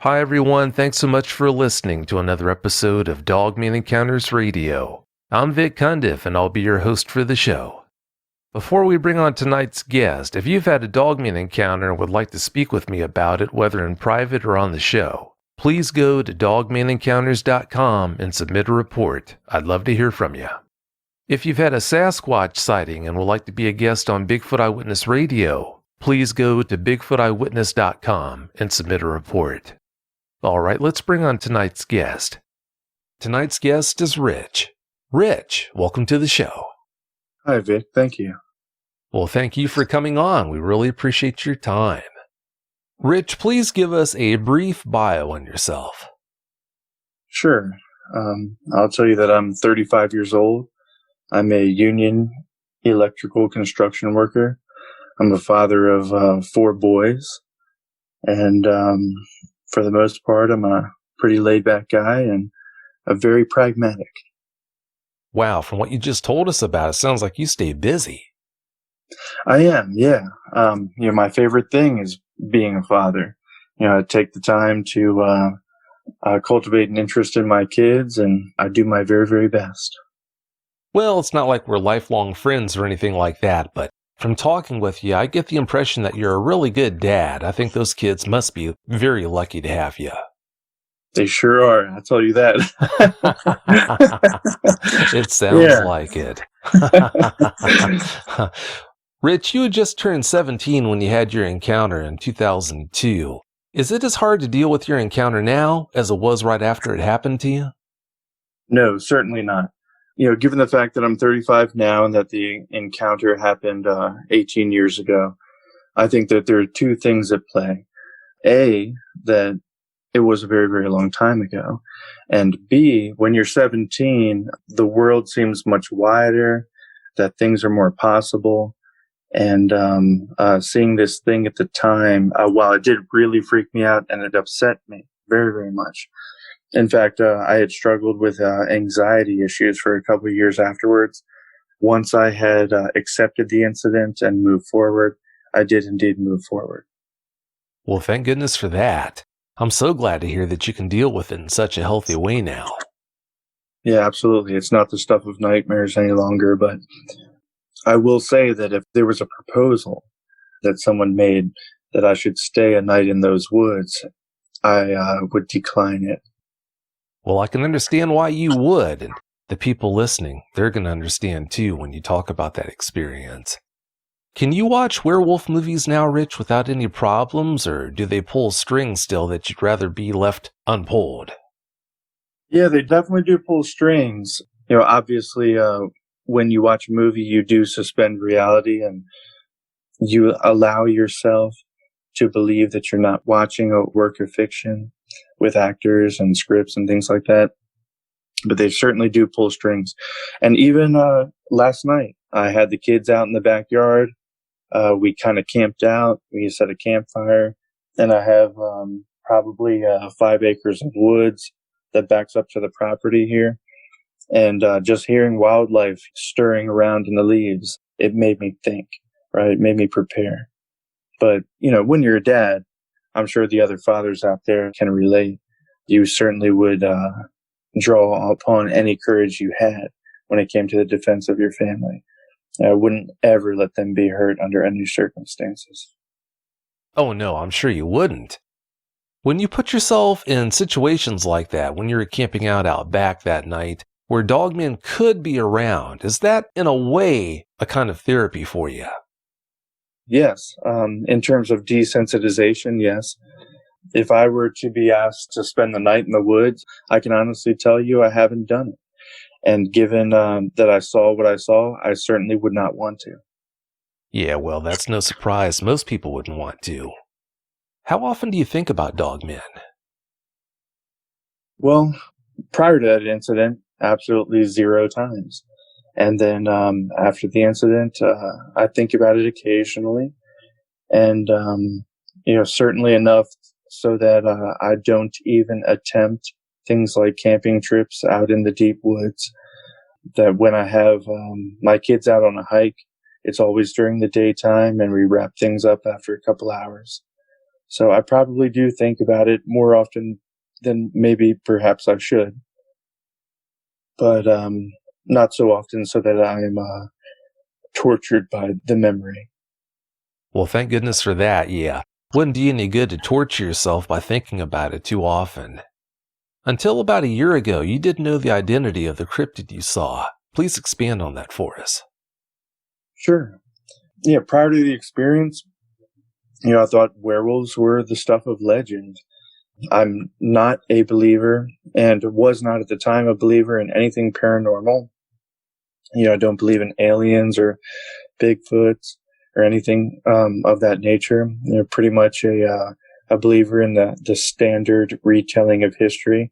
Hi, everyone. Thanks so much for listening to another episode of Dogman Encounters Radio. I'm Vic Cundiff, and I'll be your host for the show. Before we bring on tonight's guest, if you've had a Dogman encounter and would like to speak with me about it, whether in private or on the show, please go to dogmanencounters.com and submit a report. I'd love to hear from you. If you've had a Sasquatch sighting and would like to be a guest on Bigfoot Eyewitness Radio, please go to bigfooteyewitness.com and submit a report. All right, let's bring on tonight's guest. Tonight's guest is Rich. Rich, welcome to the show. Hi, Vic. Thank you. Well, thank you for coming on. We really appreciate your time. Rich, please give us a brief bio on yourself. Sure. I'll tell you that I'm 35 years old. I'm a union electrical construction worker. I'm a father of 4 boys. And for the most part, I'm a pretty laid-back guy and a very pragmatic. Wow, from what you just told us about, it sounds like you stay busy. I am, yeah. My favorite thing is being a father. I take the time to cultivate an interest in my kids, and I do my very, very best. Well, it's not like we're lifelong friends or anything like that, but from talking with you, I get the impression that you're a really good dad. I think those kids must be very lucky to have you. They sure are, I'll tell you that. It sounds like it. Rich, you had just turned 17 when you had your encounter in 2002. Is it as hard to deal with your encounter now as it was right after it happened to you? No, certainly not. Given the fact that I'm 35 now and that the encounter happened 18 years ago, I think that there are 2 things at play. A, that it was a very, very long time ago. And B, when you're 17, the world seems much wider, that things are more possible. And seeing this thing at the time, while it did really freak me out and it upset me very, very much. In fact, I had struggled with anxiety issues for a couple of years afterwards. Once I had accepted the incident and moved forward, I did indeed move forward. Well, thank goodness for that. I'm so glad to hear that you can deal with it in such a healthy way now. Yeah, absolutely. It's not the stuff of nightmares any longer, but I will say that if there was a proposal that someone made that I should stay a night in those woods, I would decline it. Well, I can understand why you would, and the people listening, they're going to understand too when you talk about that experience. Can you watch werewolf movies now, Rich, without any problems, or do they pull strings still that you'd rather be left unpulled? Yeah, they definitely do pull strings. Obviously, when you watch a movie, you do suspend reality and you allow yourself to believe that you're not watching a work of fiction with actors and scripts and things like that. But they certainly do pull strings. And even last night, I had the kids out in the backyard. We kind of camped out. We set a campfire. And I have probably 5 acres of woods that backs up to the property here. And just hearing wildlife stirring around in the leaves, it made me think, right? It made me prepare. But, when you're a dad, I'm sure the other fathers out there can relate. You certainly would draw upon any courage you had when it came to the defense of your family. I wouldn't ever let them be hurt under any circumstances. Oh, no, I'm sure you wouldn't. When you put yourself in situations like that, when you're camping out back that night, where dogmen could be around, is that, in a way, a kind of therapy for you? Yes. In terms of desensitization, yes. If I were to be asked to spend the night in the woods, I can honestly tell you I haven't done it. And given that I saw what I saw, I certainly would not want to. Yeah, well, that's no surprise. Most people wouldn't want to. How often do you think about dogmen? Well, prior to that incident, absolutely 0 times. And then after the incident, I think about it occasionally. And, certainly enough so that I don't even attempt things like camping trips out in the deep woods. That when I have my kids out on a hike, it's always during the daytime and we wrap things up after a couple hours. So I probably do think about it more often than maybe perhaps I should, but not so often so that I am tortured by the memory. Well, thank goodness for that, yeah. Wouldn't do you any good to torture yourself by thinking about it too often. Until about a year ago, you didn't know the identity of the cryptid you saw. Please expand on that for us. Sure. Yeah, prior to the experience, I thought werewolves were the stuff of legend. I'm not a believer and was not at the time a believer in anything paranormal. I don't believe in aliens or Bigfoots or anything of that nature. Pretty much a believer in the standard retelling of history.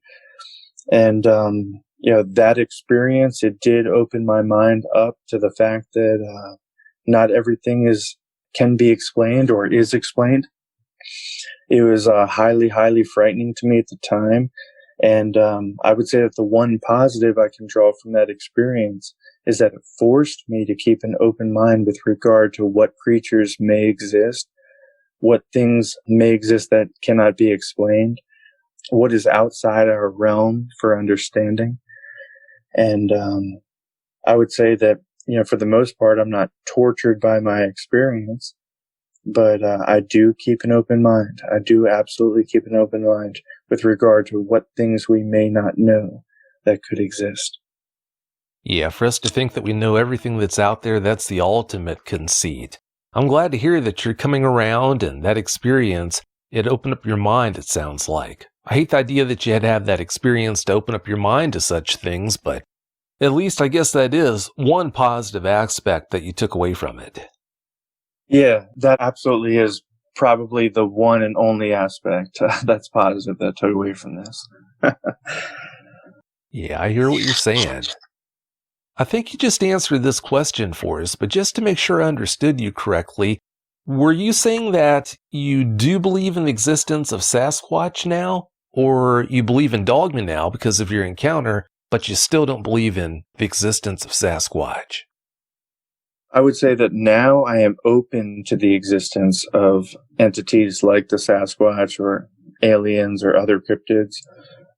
And, that experience, it did open my mind up to the fact that not everything can be explained or is explained. It was highly, highly frightening to me at the time. And I would say that the one positive I can draw from that experience is that it forced me to keep an open mind with regard to what creatures may exist, what things may exist that cannot be explained, what is outside our realm for understanding. And I would say that, for the most part, I'm not tortured by my experience, but I do keep an open mind. I do absolutely keep an open mind with regard to what things we may not know that could exist. Yeah, for us to think that we know everything that's out there, that's the ultimate conceit. I'm glad to hear that you're coming around and that experience, it opened up your mind, it sounds like. I hate the idea that you had to have that experience to open up your mind to such things, but at least I guess that is one positive aspect that you took away from it. Yeah, that absolutely is probably the one and only aspect that's positive that I took away from this. Yeah, I hear what you're saying. I think you just answered this question for us, but just to make sure I understood you correctly, were you saying that you do believe in the existence of Sasquatch now? Or you believe in Dogman now because of your encounter, but you still don't believe in the existence of Sasquatch? I would say that now I am open to the existence of entities like the Sasquatch or aliens or other cryptids.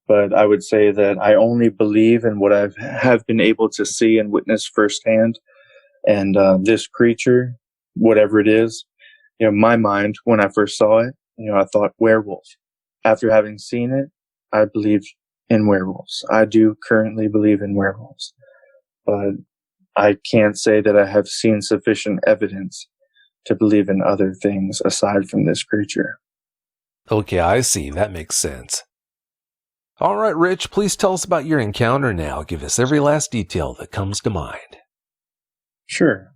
But I would say that I only believe in what I have been able to see and witness firsthand. And this creature, whatever it is, my mind, when I first saw it, I thought werewolf. After having seen it, I believed in werewolves. I do currently believe in werewolves. But I can't say that I have seen sufficient evidence to believe in other things aside from this creature. Okay, I see. That makes sense. All right, Rich, please tell us about your encounter now. Give us every last detail that comes to mind. Sure.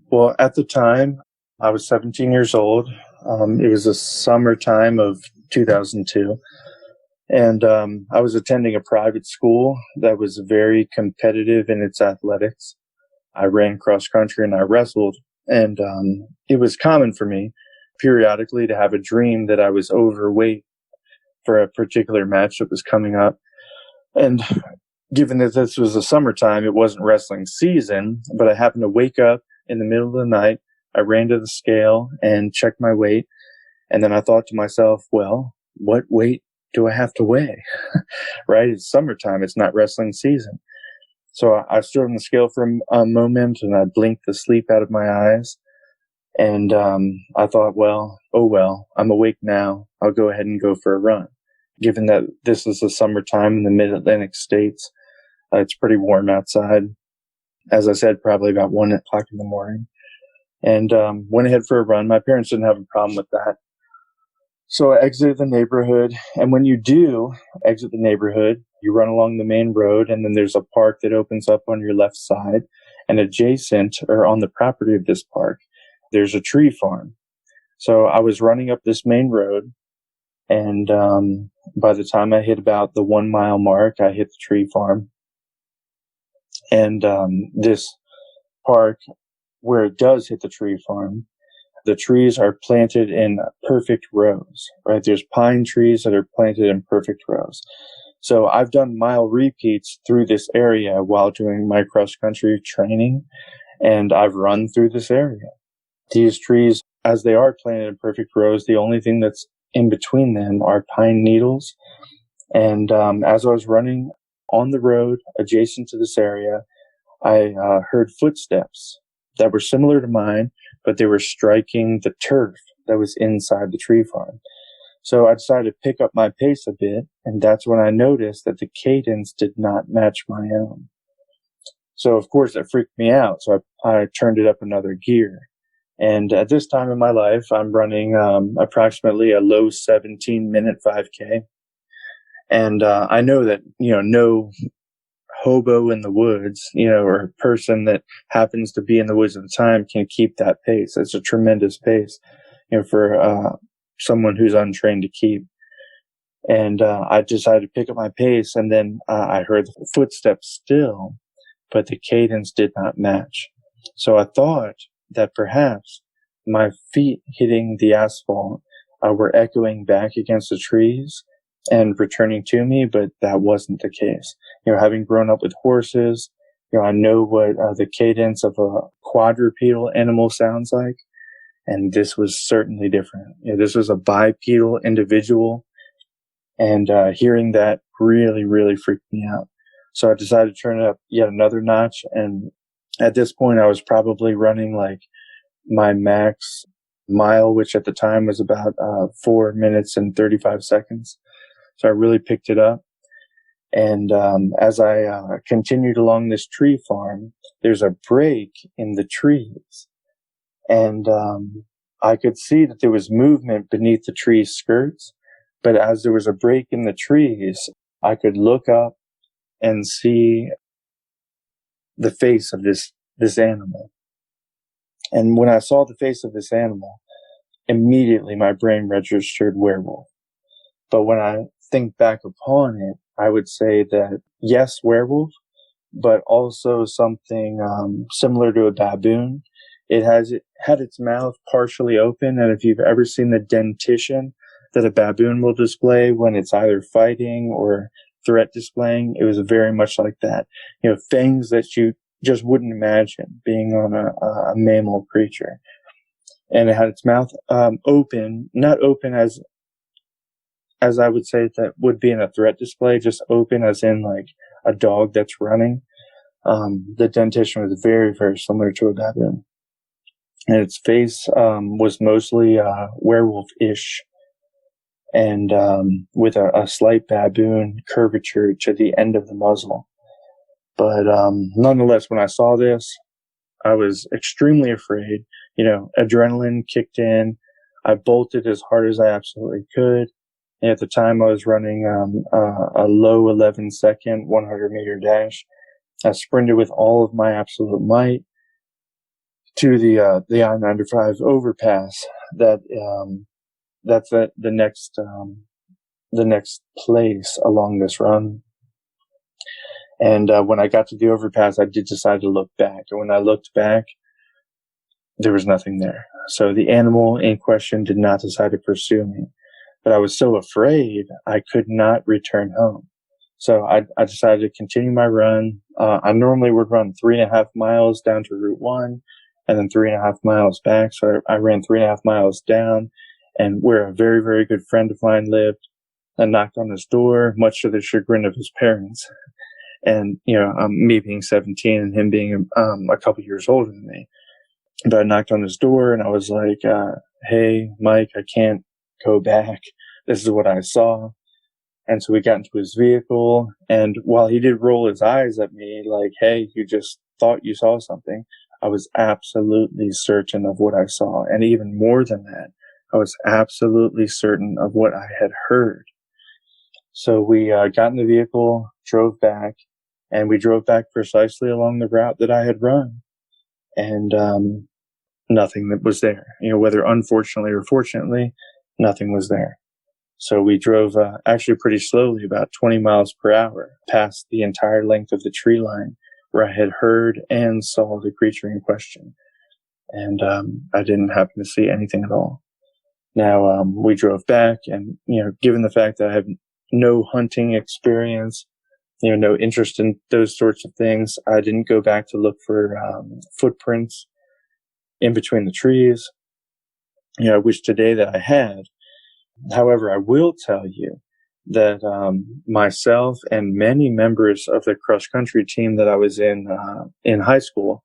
Well, at the time, I was 17 years old. It was the summertime of 2002. And I was attending a private school that was very competitive in its athletics. I ran cross country and I wrestled. And it was common for me periodically to have a dream that I was overweight for a particular match that was coming up. And given that this was the summertime, it wasn't wrestling season, but I happened to wake up in the middle of the night. I ran to the scale and checked my weight. And then I thought to myself, well, what weight do I have to weigh? Right? It's summertime. It's not wrestling season. So I stood on the scale for a moment and I blinked the sleep out of my eyes. And I thought, well, I'm awake now. I'll go ahead and go for a run. Given that this is the summertime in the mid-Atlantic states, it's pretty warm outside. As I said, probably about 1 o'clock in the morning. And went ahead for a run. My parents didn't have a problem with that. So I exited the neighborhood. And when you do exit the neighborhood, you run along the main road, and then there's a park that opens up on your left side. And adjacent, or on the property of this park, there's a tree farm. So I was running up this main road, and by the time I hit about the 1 mile mark, I hit the tree farm. And this park, where it does hit the tree farm, the trees are planted in perfect rows, right? There's pine trees that are planted in perfect rows. So I've done mile repeats through this area while doing my cross-country training, and I've run through this area. These trees as they are planted in perfect rows, the only thing that's in between them are pine needles. And as I was running on the road adjacent to this area, I heard footsteps that were similar to mine, but they were striking the turf that was inside the tree farm. So I decided to pick up my pace a bit, and that's when I noticed that the cadence did not match my own. So, of course, it freaked me out, so I turned it up another gear. And at this time in my life, I'm running approximately a low 17-minute 5K. And I know that, no hobo in the woods, or person that happens to be in the woods at the time can keep that pace. It's a tremendous pace, for someone who's untrained to keep. And I decided to pick up my pace, and then I heard the footsteps still, but the cadence did not match. So I thought that perhaps my feet hitting the asphalt were echoing back against the trees and returning to me, but that wasn't the case. Having grown up with horses, I know what the cadence of a quadrupedal animal sounds like, and this was certainly different. This was a bipedal individual, and hearing that really, really freaked me out. So I decided to turn it up yet another notch, and at this point I was probably running like my max mile, which at the time was about 4 minutes and 35 seconds. So I really picked it up. And as I continued along this tree farm, there's a break in the trees. And I could see that there was movement beneath the tree's skirts. But as there was a break in the trees, I could look up and see the face of this animal. And when I saw the face of this animal, immediately my brain registered werewolf. But when I think back upon it, I would say that yes, werewolf, but also something similar to a baboon. It had its mouth partially open, and if you've ever seen the dentition that a baboon will display when it's either fighting or threat displaying, it was very much like that. Things that you just wouldn't imagine being on a mammal creature. And it had its mouth open, not open as I would say that would be in a threat display, just open as in like a dog that's running. The dentition was very, very similar to a baboon. And its face was mostly werewolf-ish, and with a slight baboon curvature to the end of the muzzle. But nonetheless, when I saw this, I was extremely afraid. Adrenaline kicked in. I bolted as hard as I absolutely could. And at the time, I was running a low 11-second 100-meter dash. I sprinted with all of my absolute might to the I-95 overpass. That's the next place along this run. And when I got to the overpass, I did decide to look back. And when I looked back, there was nothing there. So the animal in question did not decide to pursue me. But I was so afraid I could not return home. So I decided to continue my run. I normally would run 3.5 miles down to Route 1 and then 3.5 miles back. So I ran 3.5 miles down, and where a very, very good friend of mine lived, I knocked on his door, much to the chagrin of his parents. And, me being 17 and him being a couple years older than me. But I knocked on his door and I was like, hey, Mike, I can't go back. This is what I saw. And so we got into his vehicle. And while he did roll his eyes at me like, hey, you just thought you saw something, I was absolutely certain of what I saw. And even more than that, I was absolutely certain of what I had heard. So we got in the vehicle, drove back, and we drove back precisely along the route that I had run. And nothing that was there. Whether unfortunately or fortunately, nothing was there. So we drove actually pretty slowly, about 20 miles per hour, past the entire length of the tree line where I had heard and saw the creature in question. And I didn't happen to see anything at all. Now, we drove back, and, given the fact that I have no hunting experience, no interest in those sorts of things, I didn't go back to look for footprints in between the trees. I wish today that I had. However, I will tell you that myself and many members of the cross country team that I was in high school,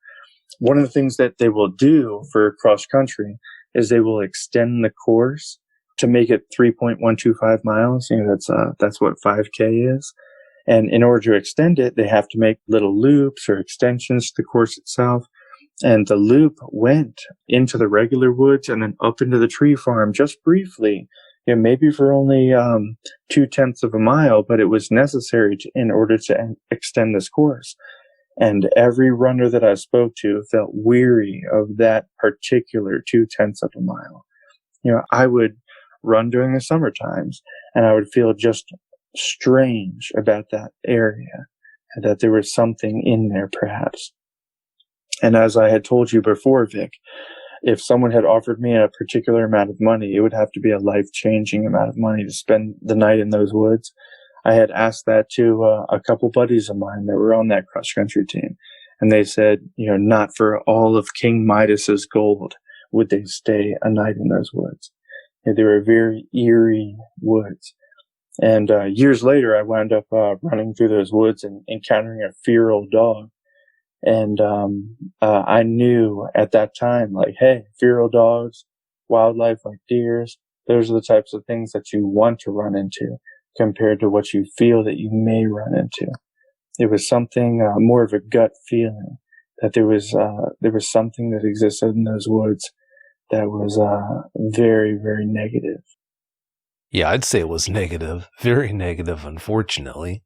one of the things that they will do for cross country is they will extend the course to make it 3.125 miles. That's what 5K is. And in order to extend it, they have to make little loops or extensions to the course itself. And the loop went into the regular woods and then up into the tree farm just briefly, maybe for only 0.2 of a mile, but it was necessary in order to extend this course. And every runner that I spoke to felt weary of that particular 0.2 of a mile. I would run during the summer times and I would feel just strange about that area and that there was something in there perhaps. And as I had told you before, Vic, if someone had offered me a particular amount of money, it would have to be a life-changing amount of money to spend the night in those woods. I had asked that to a couple buddies of mine that were on that cross-country team. And they said, not for all of King Midas's gold would they stay a night in those woods. They were very eerie woods. And years later, I wound up running through those woods and encountering a feral dog. And I knew at that time, like, hey, feral dogs, wildlife like deers, those are the types of things that you want to run into compared to what you feel that you may run into. It was something more of a gut feeling that there was something that existed in those woods that was very, very negative. Yeah, I'd say it was negative. Very negative, unfortunately.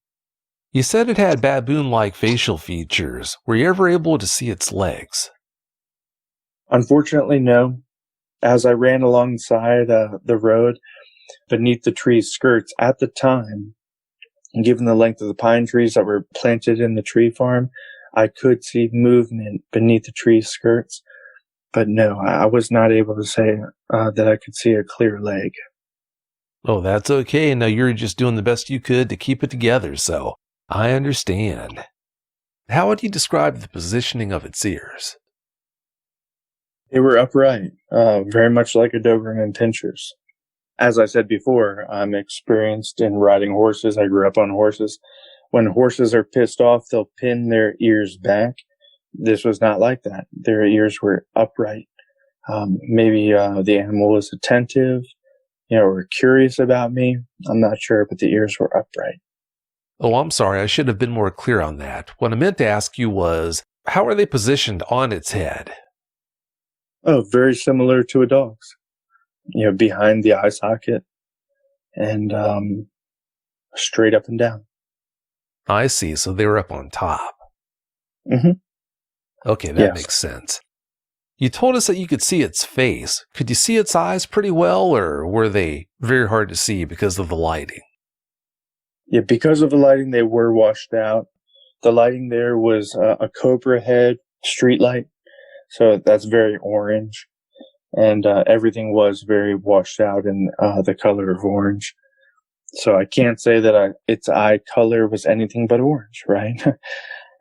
You said it had baboon-like facial features. Were you ever able to see its legs? Unfortunately, no. As I ran alongside the road beneath the tree's skirts at the time, given the length of the pine trees that were planted in the tree farm, I could see movement beneath the tree's skirts. But no, I was not able to say that I could see a clear leg. Oh, that's okay. Now you're just doing the best you could to keep it together, so I understand. How would you describe the positioning of its ears? They were upright, very much like a Doberman Pinscher's. As I said before, I'm experienced in riding horses. I grew up on horses. When horses are pissed off, they'll pin their ears back. This was not like that. Their ears were upright. Maybe the animal was attentive, or curious about me. I'm not sure, but the ears were upright. Oh, I'm sorry. I should have been more clear on that. What I meant to ask you was, how are they positioned on its head? Oh, very similar to a dog's. Behind the eye socket and straight up and down. I see. So they were up on top. Mm-hmm. Okay, that makes sense. You told us that you could see its face. Could you see its eyes pretty well, or were they very hard to see because of the lighting? Yeah, because of the lighting, they were washed out. The lighting there was a Cobra head street light, so that's very orange. And everything was very washed out in the color of orange. So I can't say that its eye color was anything but orange, right?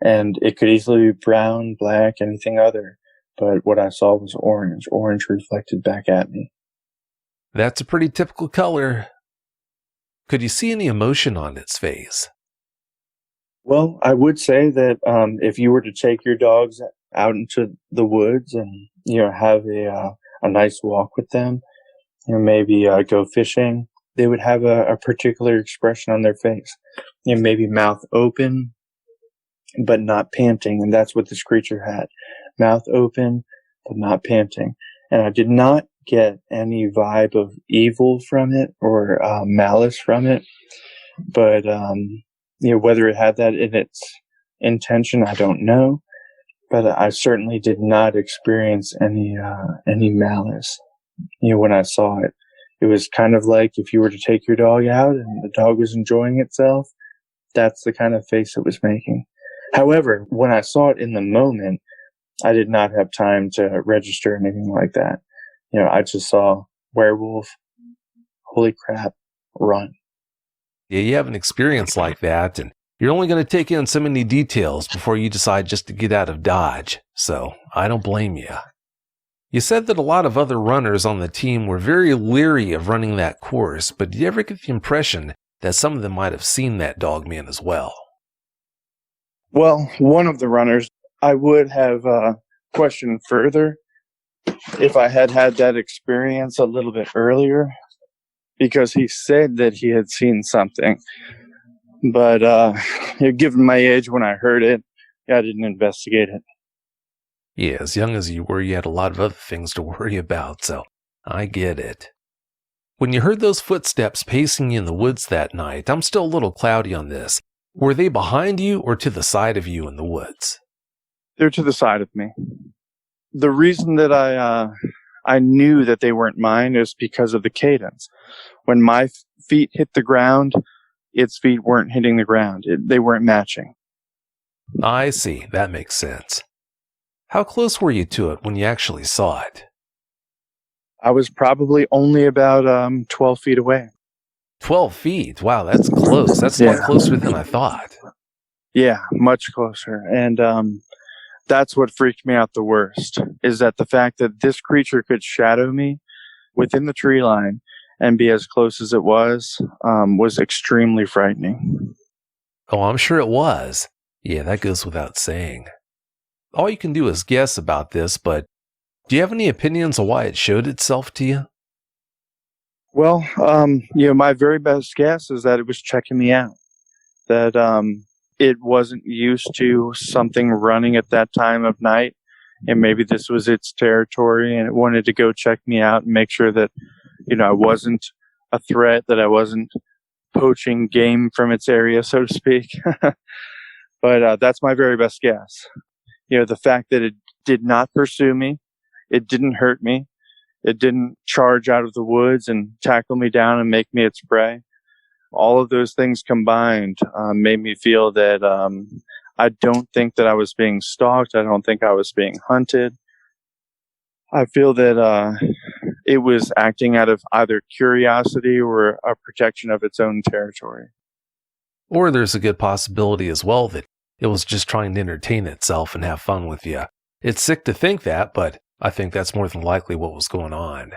And it could easily be brown, black, anything other. But what I saw was orange. Orange reflected back at me. That's a pretty typical color. Could you see any emotion on its face? Well, I would say that if you were to take your dogs out into the woods and have a nice walk with them, maybe go fishing, they would have a particular expression on their face. Maybe mouth open, but not panting, and that's what this creature had. Mouth open, but not panting. And I did not get any vibe of evil from it or malice from it. But, whether it had that in its intention, I don't know. But I certainly did not experience any malice. When I saw it, it was kind of like if you were to take your dog out and the dog was enjoying itself, that's the kind of face it was making. However, when I saw it in the moment, I did not have time to register anything like that. I just saw werewolf, holy crap, run. Yeah, you have an experience like that, and you're only going to take in so many details before you decide just to get out of Dodge. So I don't blame you. You said that a lot of other runners on the team were very leery of running that course, but did you ever get the impression that some of them might have seen that Dogman as well? Well, one of the runners, I would have questioned further if I had had that experience a little bit earlier, because he said that he had seen something. But given my age when I heard it, I didn't investigate it. Yeah, as young as you were, you had a lot of other things to worry about, so I get it. When you heard those footsteps pacing you in the woods that night, I'm still a little cloudy on this. Were they behind you or to the side of you in the woods? They're to the side of me. The reason that I knew that they weren't mine is because of the cadence. When my feet hit the ground, its feet weren't hitting the ground. They weren't matching. I see. That makes sense. How close were you to it when you actually saw it? I was probably only about 12 feet away. 12 feet? Wow, that's close. That's a lot closer than I thought. Yeah, much closer. And that's what freaked me out the worst, is that the fact that this creature could shadow me within the tree line and be as close as it was extremely frightening. Oh, I'm sure it was. Yeah, that goes without saying. All you can do is guess about this, but do you have any opinions on why it showed itself to you? Well, my very best guess is that it was checking me out. That it wasn't used to something running at that time of night, and maybe this was its territory, and it wanted to go check me out and make sure that, I wasn't a threat, that I wasn't poaching game from its area, so to speak. But that's my very best guess. The fact that it did not pursue me, it didn't hurt me, it didn't charge out of the woods and tackle me down and make me its prey. All of those things combined made me feel that I don't think that I was being stalked. I don't think I was being hunted. I feel that it was acting out of either curiosity or a protection of its own territory. Or there's a good possibility as well that it was just trying to entertain itself and have fun with you. It's sick to think that, but I think that's more than likely what was going on.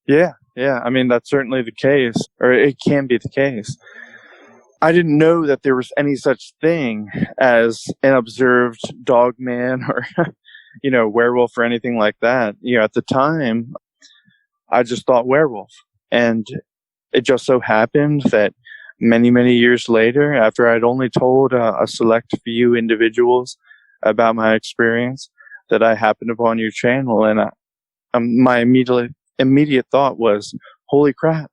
Yeah. I mean, that's certainly the case, or it can be the case. I didn't know that there was any such thing as an observed Dogman or, werewolf or anything like that. At the time, I just thought werewolf. And it just so happened that many, many years later, after I'd only told a select few individuals about my experience, that I happened upon your channel, and my immediate thought was, holy crap,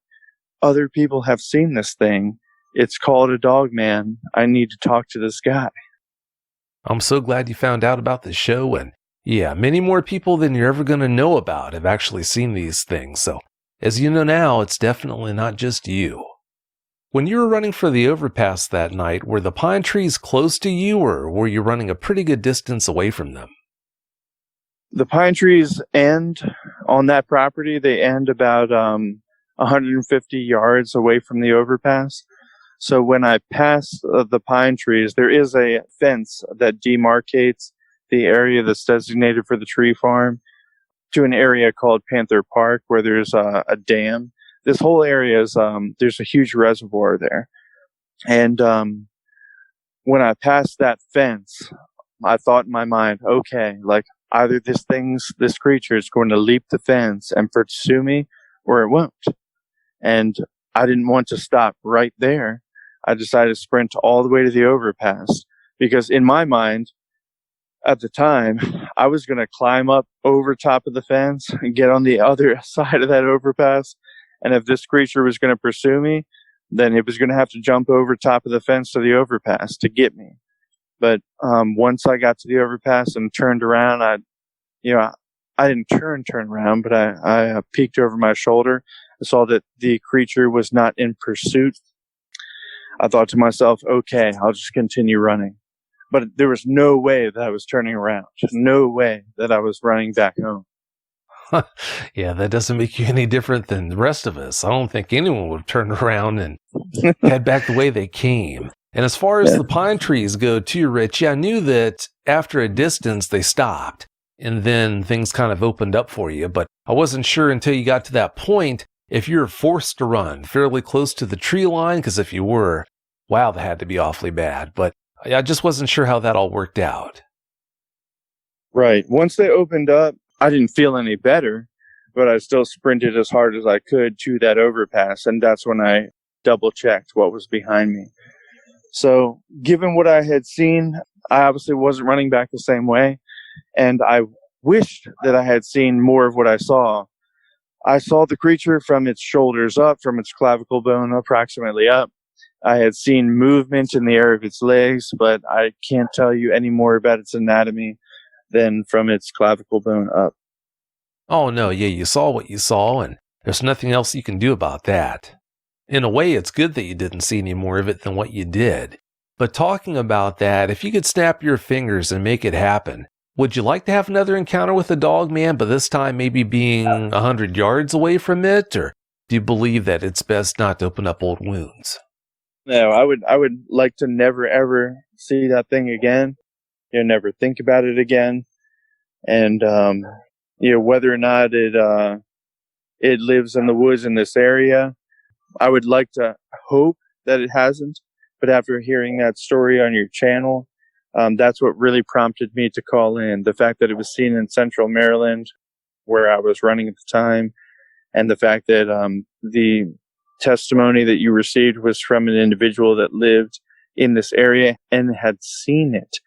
other people have seen this thing. It's called a Dogman. I need to talk to this guy. I'm so glad you found out about the show, and yeah, many more people than you're ever going to know about have actually seen these things. So, as you know now, it's definitely not just you. When you were running for the overpass that night, were the pine trees close to you, or were you running a pretty good distance away from them? The pine trees end on that property. They end about 150 yards away from the overpass. So when I pass the pine trees, there is a fence that demarcates the area that's designated for the tree farm to an area called Panther Park, where there's a dam. This whole area is, there's a huge reservoir there. And when I passed that fence, I thought in my mind, okay, like either this creature is going to leap the fence and pursue me, or it won't. And I didn't want to stop right there. I decided to sprint all the way to the overpass, because in my mind, at the time, I was going to climb up over top of the fence and get on the other side of that overpass. And if this creature was going to pursue me, then it was going to have to jump over top of the fence to the overpass to get me. But once I got to the overpass and turned around, I didn't turn around, but I peeked over my shoulder. I saw that the creature was not in pursuit. I thought to myself, okay, I'll just continue running. But there was no way that I was turning around. No way that I was running back home. Yeah, that doesn't make you any different than the rest of us. I don't think anyone would turn around and head back the way they came. And as far as the pine trees go too, Rich, I knew that after a distance they stopped. and then things kind of opened up for you. But I wasn't sure until you got to that point if you were forced to run fairly close to the tree line, because if you were, wow, that had to be awfully bad. But I just wasn't sure how that all worked out. Right. Once they opened up, I didn't feel any better, but I still sprinted as hard as I could to that overpass, and that's when I double-checked what was behind me. So, given what I had seen, I obviously wasn't running back the same way, and I wished that I had seen more of what I saw. I saw the creature from its shoulders up, from its clavicle bone approximately up. I had seen movement in the air of its legs, but I can't tell you any more about its anatomy than from its clavicle bone up. Oh, no, yeah, you saw what you saw, and there's nothing else you can do about that. In a way, it's good that you didn't see any more of it than what you did. But talking about that, if you could snap your fingers and make it happen, would you like to have another encounter with the Dogman, but this time maybe being 100 yards away from it? Or do you believe that it's best not to open up old wounds? No, I would like to never, ever see that thing again. Never think about it again. And, whether or not it lives in the woods in this area, I would like to hope that it hasn't, but after hearing that story on your channel, that's what really prompted me to call in. The fact that it was seen in Central Maryland, where I was running at the time, and the fact that the testimony that you received was from an individual that lived in this area and had seen it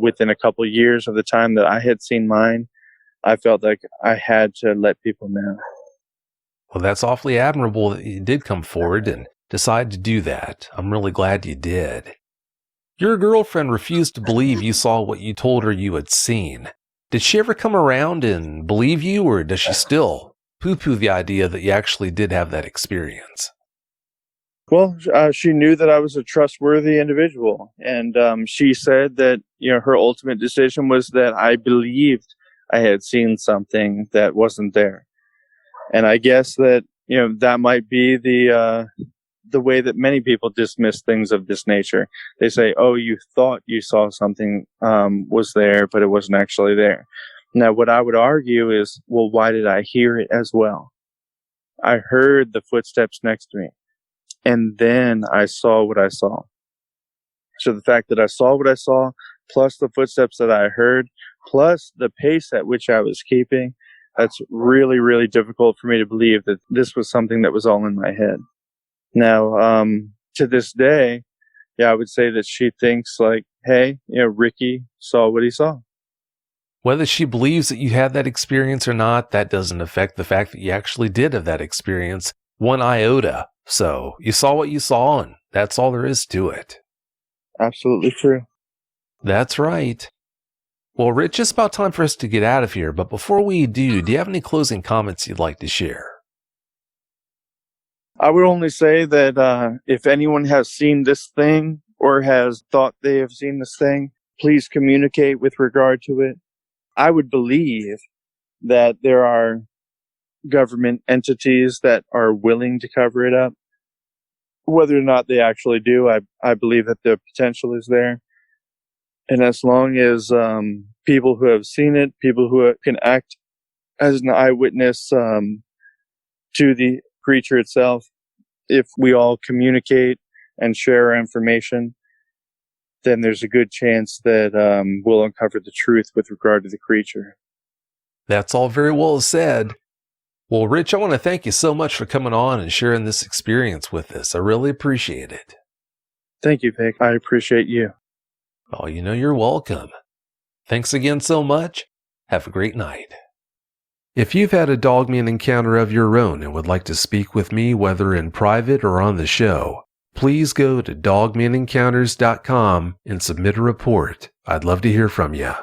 within a couple of years of the time that I had seen mine, I felt like I had to let people know. Well, that's awfully admirable that you did come forward and decide to do that. I'm really glad you did. Your girlfriend refused to believe you saw what you told her you had seen. Did she ever come around and believe you, or does she still poo-poo the idea that you actually did have that experience? Well, she knew that I was a trustworthy individual, and she said that her ultimate decision was that I believed I had seen something that wasn't there. And I guess that, that might be the way that many people dismiss things of this nature. They say, oh, you thought you saw something was there, but it wasn't actually there. Now, what I would argue is, well, why did I hear it as well? I heard the footsteps next to me, and then I saw what I saw. So the fact that I saw what I saw, plus the footsteps that I heard, plus the pace at which I was keeping, that's really, really difficult for me to believe that this was something that was all in my head. Now, to this day, I would say that she thinks like, hey, Ricky saw what he saw. Whether she believes that you had that experience or not, that doesn't affect the fact that you actually did have that experience one iota. So you saw what you saw, and that's all there is to it. Absolutely true. That's right. Well, Rich, it's about time for us to get out of here, but before we do you have any closing comments you'd like to share? I would only say that if anyone has seen this thing or has thought they have seen this thing, please communicate with regard to it. I would believe that there are government entities that are willing to cover it up. Whether or not they actually do, I believe that the potential is there. And as long as people who have seen it, people who can act as an eyewitness to the creature itself, if we all communicate and share our information, then there's a good chance that we'll uncover the truth with regard to the creature. That's all very well said. Well, Rich, I want to thank you so much for coming on and sharing this experience with us. I really appreciate it. Thank you, Vic. I appreciate you. Oh, you're welcome. Thanks again so much. Have a great night. If you've had a Dogman encounter of your own and would like to speak with me, whether in private or on the show, please go to dogmanencounters.com and submit a report. I'd love to hear from you.